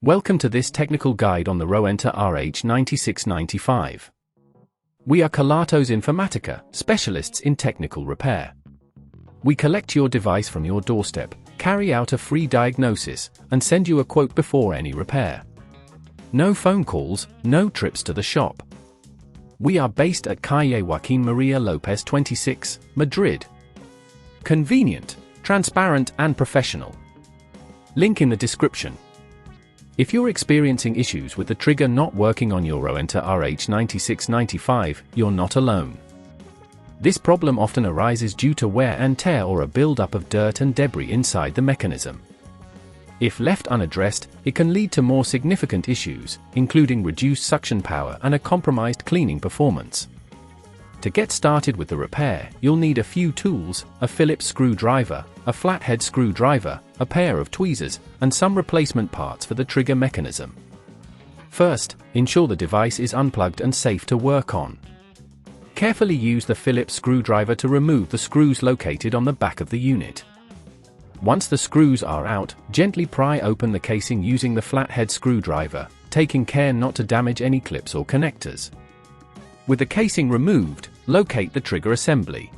Welcome to this technical guide on the Rowenta RH9695. We are Kelatos Informatica, specialists in technical repair. We collect your device from your doorstep, carry out a free diagnosis, and send you a quote before any repair. No phone calls, no trips to the shop. We are based at Calle Joaquín María López 26, Madrid. Convenient, transparent and professional. Link in the description. If you're experiencing issues with the trigger not working on your Rowenta RH9695, you're not alone. This problem often arises due to wear and tear or a build-up of dirt and debris inside the mechanism. If left unaddressed, it can lead to more significant issues, including reduced suction power and a compromised cleaning performance. To get started with the repair, you'll need a few tools: a Phillips screwdriver, a flathead screwdriver, a pair of tweezers, and some replacement parts for the trigger mechanism. First, ensure the device is unplugged and safe to work on. Carefully use the Phillips screwdriver to remove the screws located on the back of the unit. Once the screws are out, gently pry open the casing using the flathead screwdriver, taking care not to damage any clips or connectors. With the casing removed, locate the trigger assembly.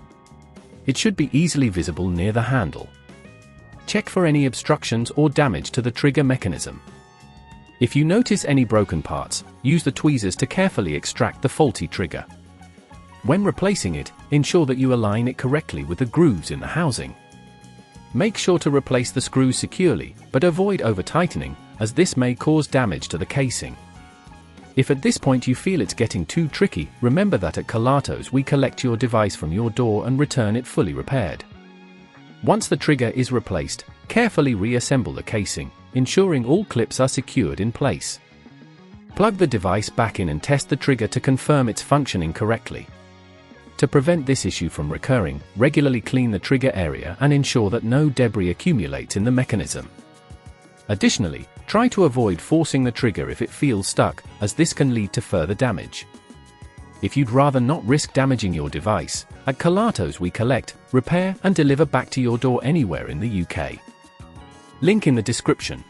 It should be easily visible near the handle. Check for any obstructions or damage to the trigger mechanism. If you notice any broken parts, use the tweezers to carefully extract the faulty trigger. When replacing it, ensure that you align it correctly with the grooves in the housing. Make sure to replace the screws securely, but avoid over-tightening, as this may cause damage to the casing. If at this point you feel it's getting too tricky, remember that at Kelatos we collect your device from your door and return it fully repaired. Once the trigger is replaced, carefully reassemble the casing, ensuring all clips are secured in place. Plug the device back in and test the trigger to confirm it's functioning correctly. To prevent this issue from recurring, regularly clean the trigger area and ensure that no debris accumulates in the mechanism. Additionally, try to avoid forcing the trigger if it feels stuck, as this can lead to further damage. If you'd rather not risk damaging your device, at Kelatos we collect, repair and deliver back to your door anywhere in the UK. Link in the description.